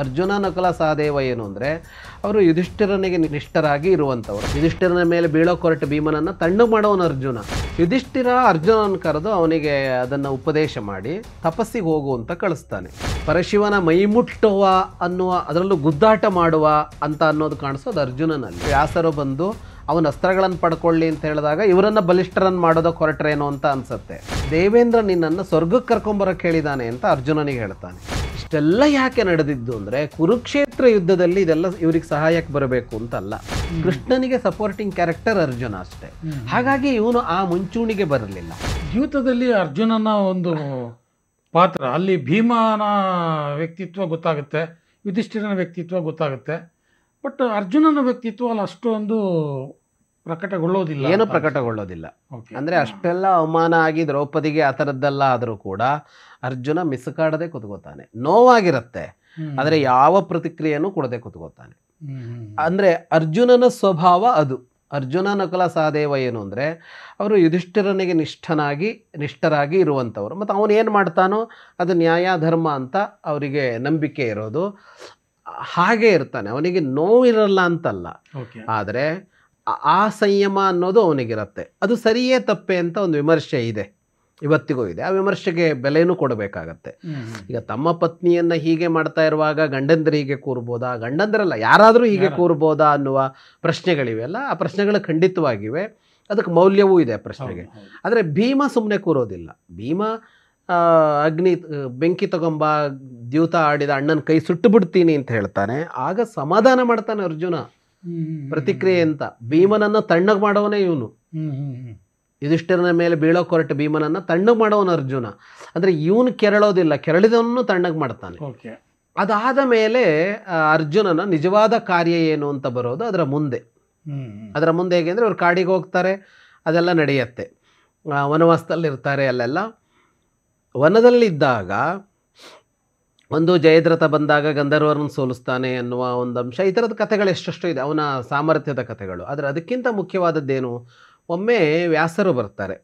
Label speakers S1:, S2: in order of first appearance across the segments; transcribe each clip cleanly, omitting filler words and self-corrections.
S1: ಅರ್ಜುನ ನಕುಲ ಸಹದೇವ ಏನು ಅಂದರೆ ಅವರು ಯುಧಿಷ್ಠಿರನಿಗೆ ನಿಷ್ಠರಾಗಿ ಇರುವಂಥವ್ರು. ಯುಧಿಷ್ಠಿರನ ಮೇಲೆ ಬೀಳೋಕೆ ಹೊರಟ ಭೀಮನನ್ನು ತಣ್ಣು ಮಾಡೋನು ಅರ್ಜುನ. ಯುಧಿಷ್ಠಿರ ಅರ್ಜುನನ ಕರೆದು ಅವನಿಗೆ ಅದನ್ನು ಉಪದೇಶ ಮಾಡಿ ತಪಸ್ಸಿಗೆ ಹೋಗು ಅಂತ ಕಳಿಸ್ತಾನೆ. ಪರಶಿವನ ಮೈಮುಟ್ಟುವ ಅನ್ನುವ, ಅದರಲ್ಲೂ ಗುದ್ದಾಟ ಮಾಡುವ ಅಂತ ಅನ್ನೋದು ಕಾಣಿಸೋದು ಅರ್ಜುನನಲ್ಲಿ. ವ್ಯಾಸರು ಬಂದು ಅವನ ಅಸ್ತ್ರಗಳನ್ನು ಪಡ್ಕೊಳ್ಳಿ ಅಂತ ಹೇಳಿದಾಗ ಇವರನ್ನು ಬಲಿಷ್ಠರನ್ನು ಮಾಡೋದಕ್ಕೆ ಹೊರಟ್ರೇನೋ ಅಂತ ಅನ್ಸುತ್ತೆ. ದೇವೇಂದ್ರ ನಿನ್ನನ್ನು ಸ್ವರ್ಗಕ್ಕೆ ಕರ್ಕೊಂಬರಕ್ಕೆ ಹೇಳಿದ್ದಾನೆ ಅಂತ ಅರ್ಜುನನಿಗೆ ಹೇಳ್ತಾನೆ. ಇಷ್ಟೆಲ್ಲ ಯಾಕೆ ನಡೆದಿದ್ದು ಅಂದರೆ ಕುರುಕ್ಷೇತ್ರ ಯುದ್ಧದಲ್ಲಿ ಇದೆಲ್ಲ ಇವ್ರಿಗೆ ಸಹಾಯಕ್ಕೆ ಬರಬೇಕು ಅಂತಲ್ಲ. ಕೃಷ್ಣನಿಗೆ ಸಪೋರ್ಟಿಂಗ್ ಕ್ಯಾರೆಕ್ಟರ್ ಅರ್ಜುನ ಅಷ್ಟೇ. ಹಾಗಾಗಿ ಇವನು ಆ ಮುಂಚೂಣಿಗೆ ಬರಲಿಲ್ಲ.
S2: ದ್ಯೂತದಲ್ಲಿ ಅರ್ಜುನನ ಒಂದು ಪಾತ್ರ, ಅಲ್ಲಿ ಭೀಮನ ವ್ಯಕ್ತಿತ್ವ ಗೊತ್ತಾಗುತ್ತೆ, ಯುಧಿಷ್ಠಿರನ ವ್ಯಕ್ತಿತ್ವ ಗೊತ್ತಾಗುತ್ತೆ. ಬಟ್ ಅರ್ಜುನನ ವ್ಯಕ್ತಿತ್ವ ಅಲ್ಲಿ ಅಷ್ಟೊಂದು ಪ್ರಕಟಗೊಳ್ಳೋದಿಲ್ಲ.
S1: ಏನು ಪ್ರಕಟಗೊಳ್ಳೋದಿಲ್ಲ. ಅಂದರೆ ಅಷ್ಟೆಲ್ಲ ಅವಮಾನ ಆಗಿ ದ್ರೌಪದಿಗೆ ಆ ಥರದ್ದೆಲ್ಲ ಆದರೂ ಕೂಡ ಅರ್ಜುನ ಮಿಸುಕಾಡದೆ ಕೂತ್ಕೋತಾನೆ. ನೋವಾಗಿರುತ್ತೆ, ಆದರೆ ಯಾವ ಪ್ರತಿಕ್ರಿಯೆನೂ ಕೊಡದೆ ಕೂತ್ಕೋತಾನೆ. ಅಂದರೆ ಅರ್ಜುನನ ಸ್ವಭಾವ ಅದು. ಅರ್ಜುನ ನಕುಲ ಸಹದೇವ ಏನು ಅಂದರೆ ಅವರು ಯುಧಿಷ್ಠಿರನಿಗೆ ನಿಷ್ಠರಾಗಿ ಇರುವಂಥವ್ರು. ಮತ್ತು ಅವನು ಏನು ಮಾಡ್ತಾನೋ ಅದು ನ್ಯಾಯ ಧರ್ಮ ಅಂತ ಅವರಿಗೆ ನಂಬಿಕೆ ಇರೋದು. ಹಾಗೇ ಇರ್ತಾನೆ, ಅವನಿಗೆ ನೋವಿರಲ್ಲ ಅಂತಲ್ಲ, ಆದರೆ ಆ ಸಂಯಮ ಅನ್ನೋದು ಅವನಿಗಿರುತ್ತೆ. ಅದು ಸರಿಯೇ ತಪ್ಪೆ ಅಂತ ಒಂದು ವಿಮರ್ಶೆ ಇದೆ, ಇವತ್ತಿಗೂ ಇದೆ. ಆ ವಿಮರ್ಶೆಗೆ ಬೆಲೆನೂ ಕೊಡಬೇಕಾಗತ್ತೆ. ಈಗ ತಮ್ಮ ಪತ್ನಿಯನ್ನು ಹೀಗೆ ಮಾಡ್ತಾ ಇರುವಾಗ ಗಂಡಂದ್ರೆ ಹೀಗೆ ಕೂರ್ಬೋದಾ, ಗಂಡಂದ್ರಲ್ಲ ಯಾರಾದರೂ ಹೀಗೆ ಕೂರ್ಬೋದಾ ಅನ್ನುವ ಪ್ರಶ್ನೆಗಳಿವೆಲ್ಲ. ಆ ಪ್ರಶ್ನೆಗಳು ಖಂಡಿತವಾಗಿವೆ, ಅದಕ್ಕೆ ಮೌಲ್ಯವೂ ಇದೆ ಆ ಪ್ರಶ್ನೆಗೆ. ಆದರೆ ಭೀಮ ಸುಮ್ಮನೆ ಕೂರೋದಿಲ್ಲ. ಭೀಮ ಬೆಂಕಿ ತಗೊಂಬ, ದ್ಯೂತ ಆಡಿದ ಅಣ್ಣನ ಕೈ ಸುಟ್ಟು ಬಿಡ್ತೀನಿ ಅಂತ ಹೇಳ್ತಾನೆ. ಆಗ ಸಮಾಧಾನ ಮಾಡ್ತಾನೆ ಅರ್ಜುನ, ಪ್ರತಿಕ್ರಿಯೆ ಅಂತ. ಭೀಮನನ್ನು ತಣ್ಣಗೆ ಮಾಡೋವನೇ ಇವನು. ಯುಧಿಷ್ಠಿರನ ಮೇಲೆ ಬೀಳೋಕೆ ಹೊರಟ ಭೀಮನನ್ನು ತಣ್ಣಗೆ ಮಾಡೋವನು ಅರ್ಜುನ. ಅಂದರೆ ಇವನು ಕೆರಳೋದಿಲ್ಲ, ಕೆರಳಿದವನು ತಣ್ಣಗೆ ಮಾಡ್ತಾನೆ. ಅದಾದ ಮೇಲೆ ಅರ್ಜುನನ ನಿಜವಾದ ಕಾರ್ಯ ಏನು ಅಂತ ಬರೋದು ಅದರ ಮುಂದೆ. ಹೇಗೆ ಅಂದರೆ ಅವ್ರು ಕಾಡಿಗೆ ಹೋಗ್ತಾರೆ, ಅದೆಲ್ಲ ನಡೆಯುತ್ತೆ. ವನವಾಸದಲ್ಲಿರ್ತಾರೆ. ಅಲ್ಲೆಲ್ಲ ವನದಲ್ಲಿದ್ದಾಗ ಒಂದು ಜಯದ್ರಥ ಬಂದಾಗ ಗಂಧರ್ವರನ್ನು ಸೋಲಿಸ್ತಾನೆ ಅನ್ನುವ ಒಂದು ಅಂಶ. ಈ ಥರದ ಕಥೆಗಳು ಎಷ್ಟೆಷ್ಟು ಇದೆ, ಅವನ ಸಾಮರ್ಥ್ಯದ ಕಥೆಗಳು. ಆದರೆ ಅದಕ್ಕಿಂತ ಮುಖ್ಯವಾದದ್ದೇನು, ಒಮ್ಮೆ ವ್ಯಾಸರು ಬರ್ತಾರೆ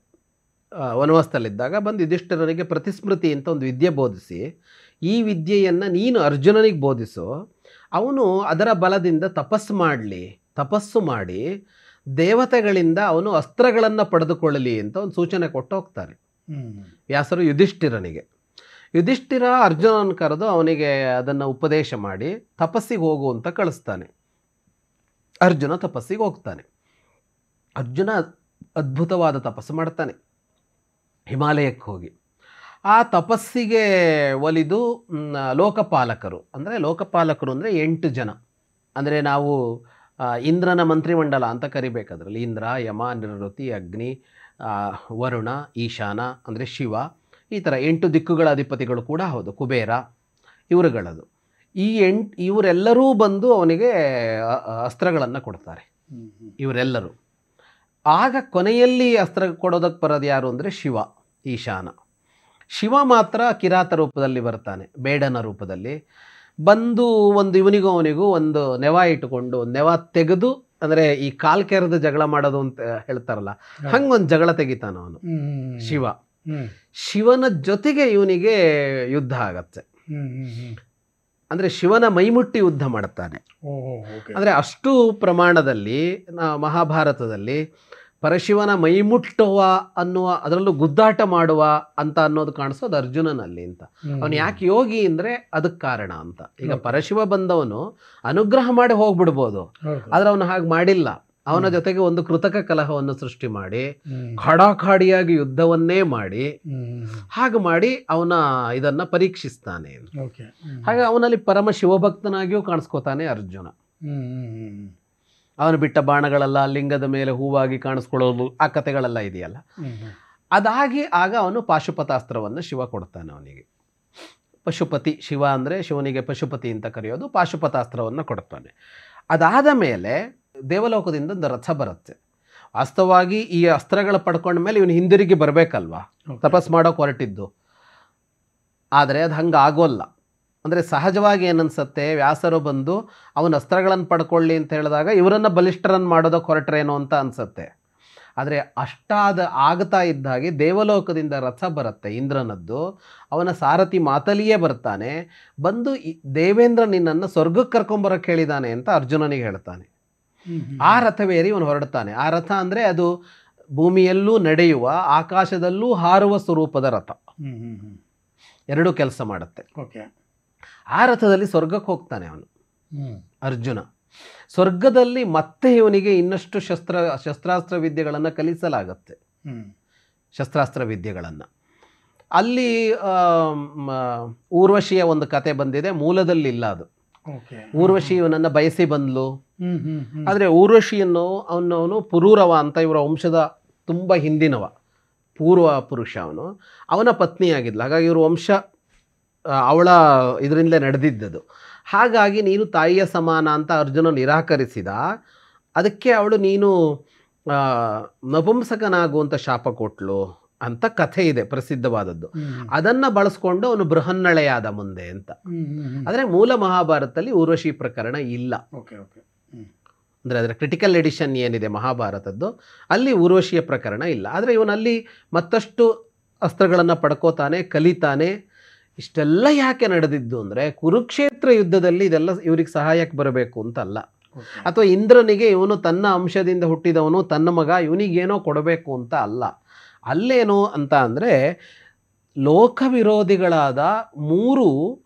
S1: ವನವಾಸದಲ್ಲಿದ್ದಾಗ. ಬಂದು ಯುಧಿಷ್ಠಿರನಿಗೆ ಪ್ರತಿಸ್ಮೃತಿ ಅಂತ ಒಂದು ವಿದ್ಯೆ ಬೋಧಿಸಿ, ಈ ವಿದ್ಯೆಯನ್ನು ನೀನು ಅರ್ಜುನನಿಗೆ ಬೋಧಿಸು, ಅವನು ಅದರ ಬಲದಿಂದ ತಪಸ್ಸು ಮಾಡಿ ದೇವತೆಗಳಿಂದ ಅವನು ಅಸ್ತ್ರಗಳನ್ನು ಪಡೆದುಕೊಳ್ಳಲಿ ಅಂತ ಒಂದು ಸೂಚನೆ ಕೊಟ್ಟು ಹೋಗ್ತಾರೆ ವ್ಯಾಸರು ಯುಧಿಷ್ಠಿರನಿಗೆ. ಯುಧಿಷ್ಠಿರ ಅರ್ಜುನನ ಕರೆದು ಅವನಿಗೆ ಅದನ್ನು ಉಪದೇಶ ಮಾಡಿ ತಪಸ್ಸಿಗೆ ಹೋಗು ಅಂತ ಕಳಿಸ್ತಾನೆ. ಅರ್ಜುನ ತಪಸ್ಸಿಗೆ ಹೋಗ್ತಾನೆ. ಅರ್ಜುನ ಅದ್ಭುತವಾದ ತಪಸ್ಸು ಮಾಡ್ತಾನೆ ಹಿಮಾಲಯಕ್ಕೆ ಹೋಗಿ. ಆ ತಪಸ್ಸಿಗೆ ಒಲಿದು ಲೋಕಪಾಲಕರು ಅಂದರೆ 8 ಜನ, ಅಂದರೆ ನಾವು ಇಂದ್ರನ ಮಂತ್ರಿಮಂಡಲ ಅಂತ ಕರಿಬೇಕದ್ರಲ್ಲಿ. ಇಂದ್ರ, ಯಮ, ನಿರುತಿ, ಅಗ್ನಿ, ವರುಣ, ಈಶಾನ ಅಂದರೆ ಶಿವ, ಈ ಥರ 8 ದಿಕ್ಕುಗಳ ಅಧಿಪತಿಗಳು ಕೂಡ ಹೌದು, ಕುಬೇರ, ಇವರುಗಳದು. ಇವರೆಲ್ಲರೂ ಬಂದು ಅವನಿಗೆ ಅಸ್ತ್ರಗಳನ್ನು ಕೊಡ್ತಾರೆ, ಇವರೆಲ್ಲರೂ. ಆಗ ಕೊನೆಯಲ್ಲಿ ಅಸ್ತ್ರ ಕೊಡೋದಕ್ಕೆ ಬರೋದು ಯಾರು ಅಂದರೆ ಶಿವ, ಈಶಾನ. ಶಿವ ಮಾತ್ರ ಕಿರಾತ ರೂಪದಲ್ಲಿ ಬರ್ತಾನೆ, ಬೇಡನ ರೂಪದಲ್ಲಿ ಬಂದು ಇವನಿಗೂ ಅವನಿಗೂ ಒಂದು ನೆವ ಇಟ್ಟುಕೊಂಡು, ನೆವ ತೆಗೆದು, ಅಂದರೆ ಈ ಕಾಲ್ ಕೆರೆದು ಜಗಳ ಮಾಡೋದು ಅಂತ ಹೇಳ್ತಾರಲ್ಲ, ಹಂಗೊಂದು ಜಗಳ ತೆಗಿತಾನ ಅವನು ಶಿವ. ಶಿವನ ಜೊತೆಗೆ ಇವನಿಗೆ ಯುದ್ಧ ಆಗತ್ತೆ. ಅಂದರೆ ಶಿವನ ಮೈಮುಟ್ಟಿ ಯುದ್ಧ ಮಾಡ್ತಾನೆ. ಅಂದರೆ ಅಷ್ಟು ಪ್ರಮಾಣದಲ್ಲಿ ಮಹಾಭಾರತದಲ್ಲಿ ಪರಶಿವನ ಮೈಮುಟ್ಟುವ ಅನ್ನುವ, ಅದರಲ್ಲೂ ಗುದ್ದಾಟ ಮಾಡುವ ಅಂತ ಅನ್ನೋದು ಕಾಣಿಸೋದು ಅರ್ಜುನನಲ್ಲಿ ಅಂತ. ಅವನು ಯಾಕೆ ಯೋಗಿ ಅಂದರೆ ಅದಕ್ಕೆ ಕಾರಣ ಅಂತ. ಈಗ ಪರಶಿವ ಬಂದವನು ಅನುಗ್ರಹ ಮಾಡಿ ಹೋಗ್ಬಿಡ್ಬೋದು, ಆದರೆ ಅವನು ಹಾಗೆ ಮಾಡಿಲ್ಲ. ಅವನ ಜೊತೆಗೆ ಒಂದು ಕೃತಕ ಕಲಹವನ್ನು ಸೃಷ್ಟಿ ಮಾಡಿ ಖಡಾಖಾಡಿಯಾಗಿ ಯುದ್ಧವನ್ನೇ ಮಾಡಿ, ಹಾಗೆ ಮಾಡಿ ಅವನ ಇದನ್ನ ಪರೀಕ್ಷಿಸ್ತಾನೆ. ಹಾಗೆ ಅವನಲ್ಲಿ ಪರಮ ಶಿವಭಕ್ತನಾಗಿಯೂ ಕಾಣಿಸ್ಕೋತಾನೆ ಅರ್ಜುನ. ಅವನು ಬಿಟ್ಟ ಬಾಣಗಳೆಲ್ಲ ಲಿಂಗದ ಮೇಲೆ ಹೂವಾಗಿ ಕಾಣಿಸ್ಕೊಳ್ಳೋದು, ಆ ಕಥೆಗಳೆಲ್ಲ ಇದೆಯಲ್ಲ. ಅದಾಗಿ ಆಗ ಅವನು ಪಾಶುಪತಾಸ್ತ್ರವನ್ನು ಶಿವ ಕೊಡ್ತಾನೆ ಅವನಿಗೆ. ಪಶುಪತಿ, ಶಿವ ಅಂದರೆ ಶಿವನಿಗೆ ಪಶುಪತಿ ಅಂತ ಕರೆಯೋದು, ಪಾಶುಪತಾಸ್ತ್ರವನ್ನು ಕೊಡ್ತಾನೆ. ಅದಾದ ಮೇಲೆ ದೇವಲೋಕದಿಂದ ಒಂದು ರಥ ಬರುತ್ತೆ. ವಾಸ್ತವವಾಗಿ ಈ ಅಸ್ತ್ರಗಳ ಪಡ್ಕೊಂಡ ಮೇಲೆ ಇವನು ಹಿಂದಿರುಗಿ ಬರಬೇಕಲ್ವಾ, ತಪಸ್ ಮಾಡೋಕೆ ಹೊರಟಿದ್ದು. ಆದರೆ ಅದು ಹಂಗೆ ಆಗೋಲ್ಲ. ಅಂದರೆ ಸಹಜವಾಗಿ ಏನನ್ಸುತ್ತೆ, ವ್ಯಾಸರು ಬಂದು ಅವನ ಅಸ್ತ್ರಗಳನ್ನು ಪಡ್ಕೊಳ್ಳಿ ಅಂತ ಹೇಳಿದಾಗ ಇವರನ್ನು ಬಲಿಷ್ಠರನ್ನು ಮಾಡೋದಕ್ಕೆ ಹೊರಟ್ರೇನೋ ಅಂತ ಅನಿಸುತ್ತೆ. ಆದರೆ ಆಗ್ತಾ ಇದ್ದ ಹಾಗೆ ದೇವಲೋಕದಿಂದ ರಥ ಬರುತ್ತೆ ಇಂದ್ರನದ್ದು, ಅವನ ಸಾರಥಿ ಮಾತಲಿಯೇ ಬರ್ತಾನೆ, ಬಂದು ದೇವೇಂದ್ರ ನಿನ್ನನ್ನು ಸ್ವರ್ಗಕ್ಕೆ ಕರ್ಕೊಂಬರಕ್ಕೆ ಹೇಳಿದ್ದಾನೆ ಅಂತ ಅರ್ಜುನನಿಗೆ ಹೇಳ್ತಾನೆ. ಆ ರಥವೇರಿ ಇವನು ಹೊರಡ್ತಾನೆ. ಆ ರಥ ಅಂದರೆ ಅದು ಭೂಮಿಯಲ್ಲೂ ನಡೆಯುವ ಆಕಾಶದಲ್ಲೂ ಹಾರುವ ಸ್ವರೂಪದ ರಥ, ಎರಡೂ ಕೆಲಸ ಮಾಡುತ್ತೆ. ಆ ರಥದಲ್ಲಿ ಸ್ವರ್ಗಕ್ಕೆ ಹೋಗ್ತಾನೆ ಅವನು ಅರ್ಜುನ. ಸ್ವರ್ಗದಲ್ಲಿ ಮತ್ತೆ ಇವನಿಗೆ ಇನ್ನಷ್ಟು ಶಸ್ತ್ರಾಸ್ತ್ರ ವಿದ್ಯೆಗಳನ್ನು ಕಲಿಸಲಾಗತ್ತೆ, ಶಸ್ತ್ರಾಸ್ತ್ರ ವಿದ್ಯೆಗಳನ್ನು. ಅಲ್ಲಿ ಊರ್ವಶಿಯ ಒಂದು ಕತೆ ಬಂದಿದೆ, ಮೂಲದಲ್ಲಿ ಇಲ್ಲ ಅದು. ಊರ್ವಶಿ ಇವನನ್ನು ಬಯಸಿ ಬಂದ್ಲು. ಆದರೆ ಊರ್ವಶಿಯನ್ನು ಅವನವನು ಪುರೂರವ ಅಂತ ಇವರ ವಂಶದ ತುಂಬ ಹಿಂದಿನವ, ಪೂರ್ವ ಪುರುಷ ಅವನು, ಅವನ ಪತ್ನಿಯಾಗಿದ್ಲು. ಹಾಗಾಗಿ ಇವರು ವಂಶ ಅವಳ ಇದರಿಂದಲೇ ನಡೆದಿದ್ದದು. ಹಾಗಾಗಿ ನೀನು ತಾಯಿಯ ಸಮಾನ ಅಂತ ಅರ್ಜುನ ನಿರಾಕರಿಸಿದ. ಅದಕ್ಕೆ ಅವಳು ನೀನು ನಪುಂಸಕನಾಗುವಂಥ ಶಾಪ ಕೊಟ್ಲು ಅಂತ ಕಥೆ ಇದೆ ಪ್ರಸಿದ್ಧವಾದದ್ದು. ಅದನ್ನು ಬಳಸ್ಕೊಂಡು ಅವನು ಬೃಹನ್ನಳೆಯಾದ ಮುಂದೆ ಅಂತ. ಆದರೆ ಮೂಲ ಮಹಾಭಾರತದಲ್ಲಿ ಊರ್ವಶಿ ಪ್ರಕರಣ ಇಲ್ಲ. ಅಂದರೆ ಅದರ ಕ್ರಿಟಿಕಲ್ ಎಡಿಷನ್ ಏನಿದೆ ಮಹಾಭಾರತದ್ದು, ಅಲ್ಲಿ ಊರ್ವಶಿಯ ಪ್ರಕರಣ ಇಲ್ಲ. ಆದರೆ ಇವನಲ್ಲಿ ಮತ್ತಷ್ಟು ಅಸ್ತ್ರಗಳನ್ನು ಪಡ್ಕೋತಾನೆ, ಕಲಿತಾನೆ. ಇಷ್ಟೆಲ್ಲ ಯಾಕೆ ನಡೆದಿದ್ದು ಅಂದರೆ ಕುರುಕ್ಷೇತ್ರ ಯುದ್ಧದಲ್ಲಿ ಇದೆಲ್ಲ ಇವ್ರಿಗೆ ಸಹಾಯಕ್ಕೆ ಬರಬೇಕು ಅಂತಲ್ಲ, ಅಥವಾ ಇಂದ್ರನಿಗೆ ಇವನು ತನ್ನ ಅಂಶದಿಂದ ಹುಟ್ಟಿದವನು, ತನ್ನ ಮಗ, ಇವನಿಗೇನೋ ಕೊಡಬೇಕು ಅಂತ ಅಲ್ಲ. ಅಲ್ಲೇನು ಅಂತ ಅಂದರೆ ಲೋಕ ವಿರೋಧಿಗಳಾದ 3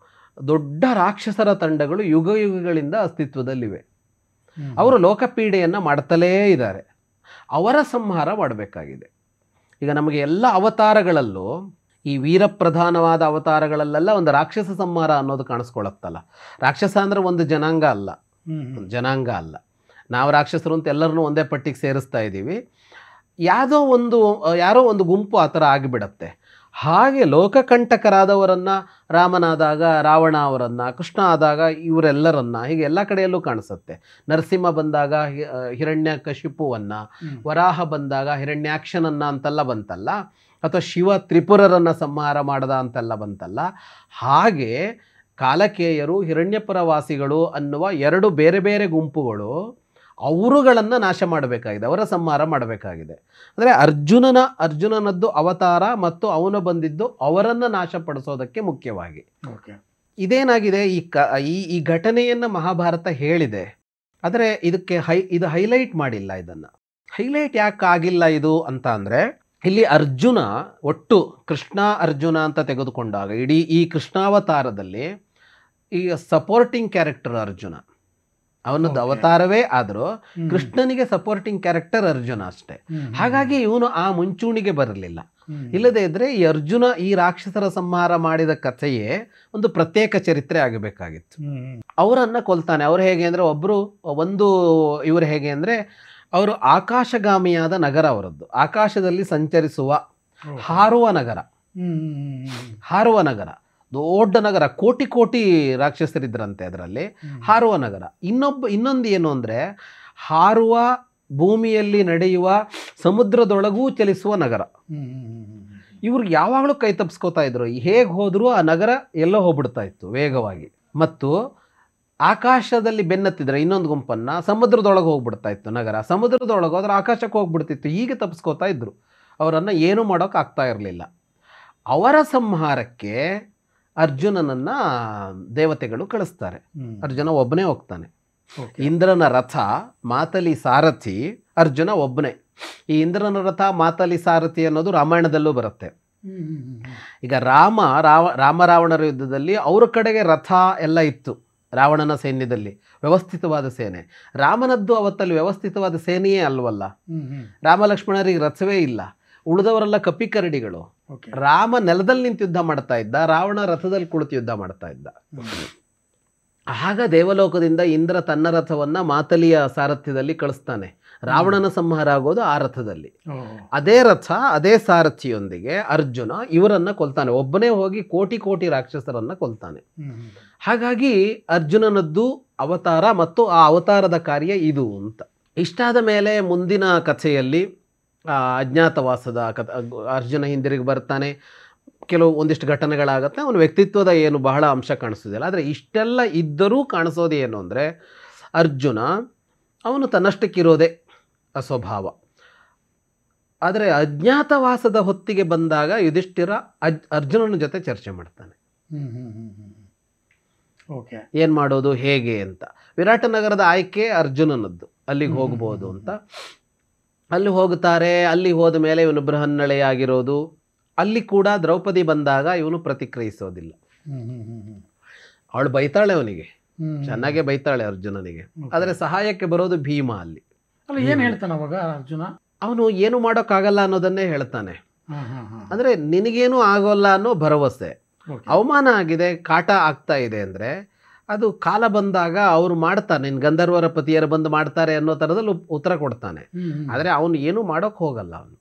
S1: ದೊಡ್ಡ ರಾಕ್ಷಸರ ತಂಡಗಳು ಯುಗ ಯುಗಗಳಿಂದ ಅಸ್ತಿತ್ವದಲ್ಲಿವೆ. ಅವರು ಲೋಕಪೀಡೆಯನ್ನು ಮಾಡ್ತಲೇ ಇದ್ದಾರೆ. ಅವರ ಸಂಹಾರ ಮಾಡಬೇಕಾಗಿದೆ. ಈಗ ನಮಗೆ ಎಲ್ಲ ಅವತಾರಗಳಲ್ಲೂ, ಈ ವೀರಪ್ರಧಾನವಾದ ಅವತಾರಗಳಲ್ಲೆಲ್ಲ ಒಂದು ರಾಕ್ಷಸ ಸಂಹಾರ ಅನ್ನೋದು ಕಾಣಿಸ್ಕೊಳ್ಳುತ್ತಲ್ಲ. ರಾಕ್ಷಸ ಅಂದರೆ ಒಂದು ಜನಾಂಗ ಅಲ್ಲ, ಜನಾಂಗ ಅಲ್ಲ. ನಾವು ರಾಕ್ಷಸರು ಅಂತ ಎಲ್ಲರನ್ನೂ ಒಂದೇ ಪಟ್ಟಿಗೆ ಸೇರಿಸ್ತಾ ಇದ್ದೀವಿ. ಯಾರೋ ಒಂದು ಗುಂಪು ಆ ಥರ ಆಗಿಬಿಡತ್ತೆ. ಹಾಗೆ ಲೋಕಕಂಟಕರಾದವರನ್ನು ರಾಮನಾದಾಗ ರಾವಣ ಅವರನ್ನು, ಕೃಷ್ಣ ಆದಾಗ ಇವರೆಲ್ಲರನ್ನ, ಹೀಗೆ ಎಲ್ಲ ಕಡೆಯಲ್ಲೂ ಕಾಣಿಸುತ್ತೆ. ನರಸಿಂಹ ಬಂದಾಗ ಹಿರಣ್ಯಕಶಿಪುವನ್ನು, ವರಾಹ ಬಂದಾಗ ಹಿರಣ್ಯಾಕ್ಷನನ್ನು ಅಂತೆಲ್ಲ ಬಂತಲ್ಲ, ಅಥವಾ ಶಿವ ತ್ರಿಪುರರನ್ನು ಸಂಹಾರ ಮಾಡದ ಅಂತೆಲ್ಲ ಬಂತಲ್ಲ. ಹಾಗೆ ಕಾಲಕೇಯರು, ಹಿರಣ್ಯಪುರವಾಸಿಗಳು ಅನ್ನುವ 2 ಬೇರೆ ಬೇರೆ ಗುಂಪುಗಳು, ಅವರುಗಳನ್ನು ನಾಶ ಮಾಡಬೇಕಾಗಿದೆ, ಅವರ ಸಂಹಾರ ಮಾಡಬೇಕಾಗಿದೆ. ಅಂದರೆ ಅರ್ಜುನನದ್ದು ಅವತಾರ ಮತ್ತು ಅವನು ಬಂದಿದ್ದು ಅವರನ್ನು ನಾಶಪಡಿಸೋದಕ್ಕೆ ಮುಖ್ಯವಾಗಿ. ಇದೇನಾಗಿದೆ, ಈ ಘಟನೆಯನ್ನು ಮಹಾಭಾರತ ಹೇಳಿದೆ, ಆದರೆ ಇದು ಹೈಲೈಟ್ ಮಾಡಿಲ್ಲ. ಇದನ್ನು ಹೈಲೈಟ್ ಯಾಕೆ ಆಗಿಲ್ಲ ಇದು ಅಂತ ಅಂದರೆ, ಇಲ್ಲಿ ಅರ್ಜುನ ಒಟ್ಟು ಕೃಷ್ಣ ಅರ್ಜುನ ಅಂತ ತೆಗೆದುಕೊಂಡಾಗ ಇಡೀ ಈ ಕೃಷ್ಣಾವತಾರದಲ್ಲಿ ಈ ಸಪೋರ್ಟಿಂಗ್ ಕ್ಯಾರೆಕ್ಟರ್ ಅರ್ಜುನ, ಅವನದ್ದು ಅವತಾರವೇ ಆದರೂ ಕೃಷ್ಣನಿಗೆ ಸಪೋರ್ಟಿಂಗ್ ಕ್ಯಾರೆಕ್ಟರ್ ಅರ್ಜುನ ಅಷ್ಟೇ. ಹಾಗಾಗಿ ಇವನು ಆ ಮುಂಚೂಣಿಗೆ ಬರಲಿಲ್ಲ. ಇಲ್ಲದೇ ಇದ್ರೆ ಈ ಅರ್ಜುನ ಈ ರಾಕ್ಷಸರ ಸಂಹಾರ ಮಾಡಿದ ಕಥೆಯೇ ಒಂದು ಪ್ರತ್ಯೇಕ ಚರಿತ್ರೆ ಆಗಬೇಕಾಗಿತ್ತು. ಅವರನ್ನು ಕೊಲ್ತಾನೆ. ಅವ್ರು ಹೇಗೆ ಅಂದರೆ ಇವರು ಹೇಗೆ ಅಂದರೆ, ಅವರು ಆಕಾಶಗಾಮಿಯಾದ ನಗರ ಅವರದ್ದು, ಆಕಾಶದಲ್ಲಿ ಸಂಚರಿಸುವ ಹಾರುವ ನಗರ, ದೊಡ್ಡ ನಗರ, ಕೋಟಿ ರಾಕ್ಷಸರಿದ್ರಂತೆ ಅದರಲ್ಲಿ, ಹಾರುವ ನಗರ. ಇನ್ನೊಂದು ಏನು ಅಂದರೆ, ಹಾರುವ ಭೂಮಿಯಲ್ಲಿ ನಡೆಯುವ, ಸಮುದ್ರದೊಳಗೂ ಚಲಿಸುವ ನಗರ. ಇವ್ರು ಯಾವಾಗಲೂ ಕೈ ತಪ್ಪಿಸ್ಕೋತಾ ಇದ್ರು. ಹೇಗೆ ಹೋದರೂ ಆ ನಗರ ಎಲ್ಲೋ ಹೋಗ್ಬಿಡ್ತಾ ಇತ್ತು ವೇಗವಾಗಿ. ಮತ್ತು ಆಕಾಶದಲ್ಲಿ ಬೆನ್ನತ್ತಿದ್ರೆ ಇನ್ನೊಂದು ಗುಂಪನ್ನು, ಸಮುದ್ರದೊಳಗೆ ಹೋಗ್ಬಿಡ್ತಾ ಇತ್ತು ನಗರ. ಸಮುದ್ರದೊಳಗೆ ಹೋದ್ರೆ ಆಕಾಶಕ್ಕೆ ಹೋಗ್ಬಿಡ್ತಿತ್ತು. ಹೀಗೆ ತಪ್ಪಿಸ್ಕೋತಾ ಇದ್ರು. ಅವರನ್ನು ಏನೂ ಮಾಡೋಕ್ಕಾಗ್ತಾ ಇರಲಿಲ್ಲ. ಅವರ ಸಂಹಾರಕ್ಕೆ ಅರ್ಜುನನನ್ನು ದೇವತೆಗಳು ಕಳಿಸ್ತಾರೆ. ಅರ್ಜುನ ಒಬ್ಬನೇ ಹೋಗ್ತಾನೆ. ಇಂದ್ರನ ರಥ, ಮಾತಲಿ ಸಾರಥಿ ಅರ್ಜುನ ಒಬ್ಬನೇ. ಈ ಇಂದ್ರನ ರಥ, ಮಾತಲಿ ಸಾರಥಿ ಅನ್ನೋದು ರಾಮಾಯಣದಲ್ಲೂ ಬರುತ್ತೆ. ಈಗ ರಾವಣರ ಯುದ್ಧದಲ್ಲಿ ಅವ್ರ ಕಡೆಗೆ ರಥ ಎಲ್ಲ ಇತ್ತು. ರಾವಣನ ಸೈನ್ಯದಲ್ಲಿ ವ್ಯವಸ್ಥಿತವಾದ ಸೇನೆ. ರಾಮನದ್ದು ಅವತ್ತಲ್ಲಿ ವ್ಯವಸ್ಥಿತವಾದ ಸೇನೆಯೇ ಅಲ್ವಲ್ಲ. ರಾಮ ಲಕ್ಷ್ಮಣರಿಗೆ ರಥವೇ ಇಲ್ಲ. ಉಳಿದವರೆಲ್ಲ ಕಪಿಕರಡಿಗಳು. ರಾಮ ನೆಲದಲ್ಲಿ ನಿಂತು ಯುದ್ಧ ಮಾಡ್ತಾ ಇದ್ದ, ರಾವಣ ರಥದಲ್ಲಿ ಕುಳಿತು ಯುದ್ಧ ಮಾಡ್ತಾ ಇದ್ದ. ಆಗ ದೇವಲೋಕದಿಂದ ಇಂದ್ರ ತನ್ನ ರಥವನ್ನ ಮಾತಲಿಯ ಸಾರಥ್ಯದಲ್ಲಿ ಕಳಿಸ್ತಾನೆ. ರಾವಣನ ಸಂಹಾರ ಆಗೋದು ಆ ರಥದಲ್ಲಿ. ಅದೇ ರಥ, ಅದೇ ಸಾರಥಿಯೊಂದಿಗೆ ಅರ್ಜುನ ಇವರನ್ನ ಕೊಲ್ತಾನೆ. ಒಬ್ಬನೇ ಹೋಗಿ ಕೋಟಿ ರಾಕ್ಷಸರನ್ನ ಕೊಲ್ತಾನೆ. ಹಾಗಾಗಿ ಅರ್ಜುನನದ್ದು ಅವತಾರ ಮತ್ತು ಆ ಅವತಾರದ ಕಾರ್ಯ ಇದು ಅಂತ. ಇಷ್ಟಾದ ಮೇಲೆ ಮುಂದಿನ ಕಥೆಯಲ್ಲಿ ಅಜ್ಞಾತವಾಸದ ಅರ್ಜುನ ಹಿಂದಿರುಗಿ ಬರ್ತಾನೆ. ಒಂದಿಷ್ಟು ಘಟನೆಗಳಾಗುತ್ತೆ. ಅವನ ವ್ಯಕ್ತಿತ್ವದ ಏನು ಬಹಳ ಅಂಶ ಕಾಣಿಸೋದಿಲ್ಲ. ಆದರೆ ಇಷ್ಟೆಲ್ಲ ಇದ್ದರೂ ಕಾಣಿಸೋದು ಏನು ಅಂದರೆ, ಅರ್ಜುನ ಅವನು ತನ್ನಷ್ಟಕ್ಕಿರೋದೇ ಸ್ವಭಾವ. ಆದರೆ ಅಜ್ಞಾತವಾಸದ ಹೊತ್ತಿಗೆ ಬಂದಾಗ ಯುಧಿಷ್ಠಿರ ಅರ್ಜುನನ ಜೊತೆ ಚರ್ಚೆ ಮಾಡ್ತಾನೆ.
S2: ಓಕೆ.
S1: ಏನು ಮಾಡೋದು ಹೇಗೆ ಅಂತ. ವಿರಾಟ ನಗರದ ಆಯ್ಕೆ ಅರ್ಜುನನದ್ದು, ಅಲ್ಲಿಗೆ ಹೋಗ್ಬೋದು ಅಂತ. ಅಲ್ಲಿ ಹೋಗ್ತಾರೆ. ಅಲ್ಲಿ ಹೋದ ಮೇಲೆ ಇವನು ಬೃಹನ್ನಳೆಯಾಗಿರೋದು. ಅಲ್ಲಿ ಕೂಡ ದ್ರೌಪದಿ ಬಂದಾಗ ಇವನು ಪ್ರತಿಕ್ರಿಯಿಸೋದಿಲ್ಲ. ಅವಳು ಬೈತಾಳೆ ಅವನಿಗೆ, ಚೆನ್ನಾಗೇ ಬೈತಾಳೆ ಅರ್ಜುನನಿಗೆ. ಆದರೆ ಸಹಾಯಕ್ಕೆ ಬರೋದು ಭೀಮ. ಅಲ್ಲಿ
S2: ಅಲ್ಲ, ಏನು ಹೇಳ್ತಾನೆ ಅವಾಗ ಅರ್ಜುನ?
S1: ಅವನು ಏನು ಮಾಡೋಕ್ಕಾಗಲ್ಲ ಅನ್ನೋದನ್ನೇ ಹೇಳ್ತಾನೆ. ಅಂದರೆ ನಿನಗೇನು ಆಗೋಲ್ಲ ಅನ್ನೋ ಭರವಸೆ. ಅವಮಾನ ಆಗಿದೆ, ಕಾಟ ಆಗ್ತಾ ಇದೆ ಅಂದರೆ ಅದು ಕಾಲ ಬಂದಾಗ ಅವ್ರು ಮಾಡ್ತಾರೆ, ನಿನ್ನ ಗಂಧರ್ವರ ಪತಿಯರು ಬಂದು ಮಾಡ್ತಾರೆ ಅನ್ನೋ ಥರದಲ್ಲಿ ಉತ್ತರ ಕೊಡ್ತಾನೆ. ಆದರೆ ಅವನು ಏನೂ ಮಾಡೋಕ್ಕೆ ಹೋಗಲ್ಲ. ಅವನು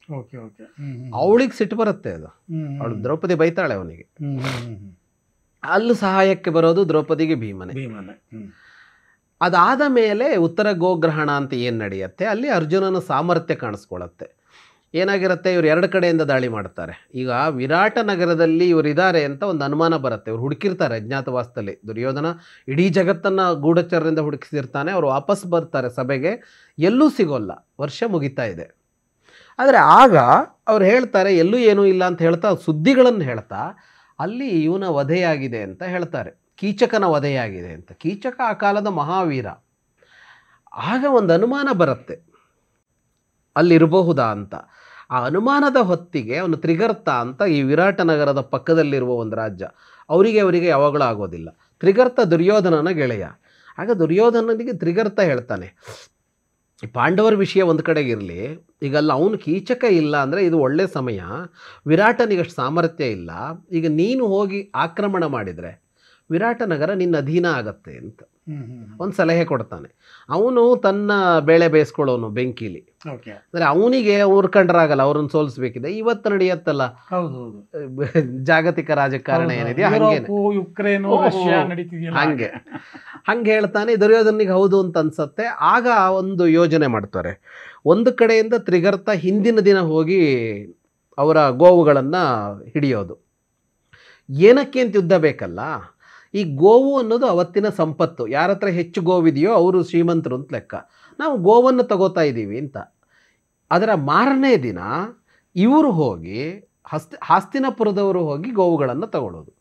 S1: ಅವಳಿಗೆ ಸಿಟ್ಟು ಬರುತ್ತೆ. ಅದು ಅವಳು ದ್ರೌಪದಿ ಬೈತಾಳೆ ಅವನಿಗೆ. ಅಲ್ಲಿ ಸಹಾಯಕ್ಕೆ ಬರೋದು ದ್ರೌಪದಿಗೆ ಭೀಮನೆ. ಅದಾದ ಮೇಲೆ ಉತ್ತರ ಗೋಗ್ರಹಣ ಅಂತ ಏನು ನಡೆಯುತ್ತೆ, ಅಲ್ಲಿ ಅರ್ಜುನನ ಸಾಮರ್ಥ್ಯ ಕಾಣಿಸ್ಕೊಳ್ಳುತ್ತೆ. ಏನಾಗಿರುತ್ತೆ, ಇವ್ರು ಎರಡು ಕಡೆಯಿಂದ ದಾಳಿ ಮಾಡ್ತಾರೆ. ಈಗ ವಿರಾಟ ನಗರದಲ್ಲಿ ಇವರಿದ್ದಾರೆ ಅಂತ ಒಂದು ಅನುಮಾನ ಬರುತ್ತೆ. ಇವ್ರು ಹುಡುಕಿರ್ತಾರೆ ಅಜ್ಞಾತವಾಸದಲ್ಲಿ. ದುರ್ಯೋಧನ ಇಡೀ ಜಗತ್ತನ್ನು ಗೂಢಚರರಿಂದ ಹುಡುಕಿಸಿರ್ತಾನೆ. ಅವರು ವಾಪಸ್ ಬರ್ತಾರೆ ಸಭೆಗೆ, ಎಲ್ಲೂ ಸಿಗೋಲ್ಲ. ವರ್ಷ ಮುಗಿತಾ ಇದೆ. ಆದರೆ ಆಗ ಅವ್ರು ಹೇಳ್ತಾರೆ ಎಲ್ಲೂ ಏನೂ ಇಲ್ಲ ಅಂತ ಹೇಳ್ತಾ ಸುದ್ದಿಗಳನ್ನು ಹೇಳ್ತಾ ಅಲ್ಲಿ ಇವನ ವಧೆಯಾಗಿದೆ ಅಂತ ಹೇಳ್ತಾರೆ. ಕೀಚಕನ ವಧೆಯಾಗಿದೆ ಅಂತ. ಕೀಚಕ ಆ ಕಾಲದ ಮಹಾವೀರ. ಆಗ ಒಂದು ಅನುಮಾನ ಬರುತ್ತೆ ಅಲ್ಲಿರಬಹುದಾ ಅಂತ. ಆ ಅನುಮಾನದ ಹೊತ್ತಿಗೆ ಅವನು ತ್ರಿಗರ್ತ ಅಂತ ಈ ವಿರಾಟ ನಗರದ ಪಕ್ಕದಲ್ಲಿರುವ ಒಂದು ರಾಜ್ಯ, ಅವರಿಗೆ ಯಾವಾಗಲೂ ಆಗೋದಿಲ್ಲ. ತ್ರಿಗರ್ತ ದುರ್ಯೋಧನನ ಗೆಳೆಯ. ಆಗ ದುರ್ಯೋಧನನಿಗೆ ತ್ರಿಗರ್ತ ಹೇಳ್ತಾನೆ, ಪಾಂಡವರ ವಿಷಯ ಒಂದು ಕಡೆಗಿರಲಿ, ಈಗಲ್ಲ ಅವನು ಕೀಚಕ ಇಲ್ಲ ಅಂದರೆ ಇದು ಒಳ್ಳೆ ಸಮಯ. ವಿರಾಟನಿಗಷ್ಟು ಸಾಮರ್ಥ್ಯ ಇಲ್ಲ. ಈಗ ನೀನು ಹೋಗಿ ಆಕ್ರಮಣ ಮಾಡಿದರೆ ವಿರಾಟ ನಗರ ನಿನ್ನ ಅಧೀನ ಆಗತ್ತೆ ಅಂತ ಒಂದು ಸಲಹೆ ಕೊಡ್ತಾನೆ. ಅವನು ತನ್ನ ಬೇಳೆ ಬೇಯಿಸ್ಕೊಳ್ಳೋನು ಬೆಂಕಿಲಿ. ಅಂದರೆ ಅವನಿಗೆ ಅವ್ರು ಕಂಡ್ರಾಗಲ್ಲ, ಅವ್ರನ್ನ ಸೋಲಿಸ್ಬೇಕಿದೆ. ಇವತ್ತು ನಡೆಯತ್ತಲ್ಲ ಜಾಗತಿಕ ರಾಜಕಾರಣ ಏನಿದೆಯಾ ಹಂಗೆ ಹೇಳ್ತಾನೆ. ದುರ್ಯೋಧನಿಗೆ ಹೌದು ಅಂತ ಅನ್ಸತ್ತೆ. ಆಗ ಒಂದು ಯೋಜನೆ ಮಾಡ್ತಾರೆ. ಒಂದು ಕಡೆಯಿಂದ ತ್ರಿಗರ್ತ ಹಿಂದಿನ ದಿನ ಹೋಗಿ ಅವರ ಗೋವುಗಳನ್ನು ಹಿಡಿಯೋದು. ಏನಕ್ಕೆ ಅಂತ ಯುದ್ಧ ಬೇಕಲ್ಲ. ಈ ಗೋವು ಅನ್ನೋದು ಅವತ್ತಿನ ಸಂಪತ್ತು. ಯಾರ ಹತ್ರ ಹೆಚ್ಚು ಗೋವಿದೆಯೋ ಅವರು ಶ್ರೀಮಂತರು ಅಂತ ಲೆಕ್ಕ. ನಾವು ಗೋವನ್ನು ತಗೋತಾ ಇದ್ದೀವಿ ಅಂತ. ಅದರ ಮಾರನೇ ದಿನ ಇವರು ಹೋಗಿ ಹಾಸ್ತಿನಪುರದವರು ಹೋಗಿ ಗೋವುಗಳನ್ನು ತಗೊಳ್ಳೋದು.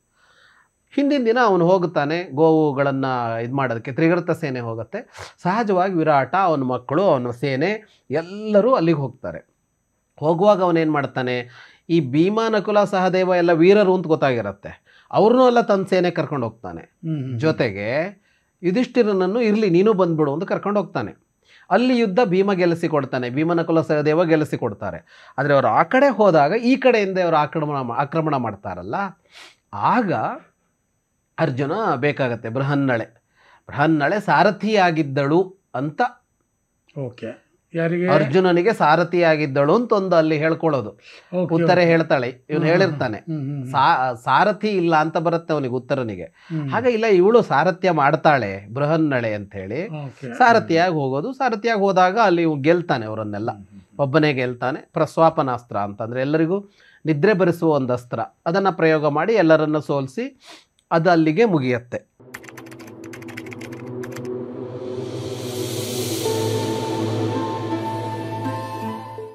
S1: ಹಿಂದಿನ ದಿನ ಅವನು ಹೋಗುತ್ತಾನೆ ಗೋವುಗಳನ್ನು ಇದು ಮಾಡೋದಕ್ಕೆ. ತ್ರಿಗರ್ತ ಸೇನೆ ಹೋಗುತ್ತೆ. ಸಹಜವಾಗಿ ವಿರಾಟ, ಅವನ ಮಕ್ಕಳು, ಅವನ ಸೇನೆ ಎಲ್ಲರೂ ಅಲ್ಲಿಗೆ ಹೋಗ್ತಾರೆ. ಹೋಗುವಾಗ ಅವನೇನು ಮಾಡ್ತಾನೆ, ಈ ಭೀಮ, ನಕುಲ, ಸಹದೇವ ಎಲ್ಲ ವೀರರು ಅಂತ ಗೊತ್ತಾಗಿರುತ್ತೆ. ಅವ್ರನ್ನೂ ಎಲ್ಲ ತನ್ನ ಸೇನೆ ಕರ್ಕೊಂಡು ಹೋಗ್ತಾನೆ. ಜೊತೆಗೆ ಯುಧಿಷ್ಠಿರನನ್ನು ಇರಲಿ ನೀನು ಬಂದ್ಬಿಡು ಅಂತ ಕರ್ಕೊಂಡು ಹೋಗ್ತಾನೆ. ಅಲ್ಲಿ ಯುದ್ಧ ಭೀಮ ಗೆಲ್ಲಿಸಿಕೊಡ್ತಾನೆ. ಭೀಮ, ನಕುಲ, ಸಹದೇವ ಗೆಲ್ಲಿಸಿಕೊಡ್ತಾರೆ. ಆದರೆ ಅವರು ಆ ಕಡೆ ಹೋದಾಗ ಈ ಕಡೆಯಿಂದ ಅವರು ಆಕ್ರಮಣ ಮಾಡ್ತಾರಲ್ಲ, ಆಗ ಅರ್ಜುನ ಬೇಕಾಗತ್ತೆ. ಬೃಹನ್ನಳೆ ಸಾರಥಿಯಾಗಿದ್ದಳು ಅಂತ.
S2: ಓಕೆ. ಯಾರಿಗೆ?
S1: ಅರ್ಜುನನಿಗೆ ಸಾರಥಿಯಾಗಿದ್ದಳು ಅಂತ ಒಂದು ಅಲ್ಲಿ ಹೇಳ್ಕೊಳ್ಳೋದು. ಉತ್ತರ ಹೇಳ್ತಾಳೆ, ಇವನು ಹೇಳಿರ್ತಾನೆ ಸಾರಥಿ ಇಲ್ಲ ಅಂತ ಬರುತ್ತೆ ಅವನಿಗೆ, ಉತ್ತರನಿಗೆ. ಹಾಗೆ ಇಲ್ಲ, ಇವಳು ಸಾರಥ್ಯ ಮಾಡ್ತಾಳೆ ಬೃಹನ್ನಳೆ ಅಂತ ಹೇಳಿ ಸಾರಥಿಯಾಗಿ ಹೋಗೋದು. ಸಾರಥಿಯಾಗಿ ಹೋದಾಗ ಅಲ್ಲಿ ಗೆಲ್ತಾನೆ ಅವರನ್ನೆಲ್ಲ. ಒಬ್ಬನೇ ಗೆಲ್ತಾನೆ. ಪ್ರಸ್ವಾಪನಾಸ್ತ್ರ ಅಂತಂದರೆ ಎಲ್ಲರಿಗೂ ನಿದ್ರೆ ಬರಿಸುವ ಒಂದು ಅಸ್ತ್ರ. ಅದನ್ನು ಪ್ರಯೋಗ ಮಾಡಿ ಎಲ್ಲರನ್ನ ಸೋಲಿಸಿ ಅದು ಅಲ್ಲಿಗೆ ಮುಗಿಯುತ್ತೆ.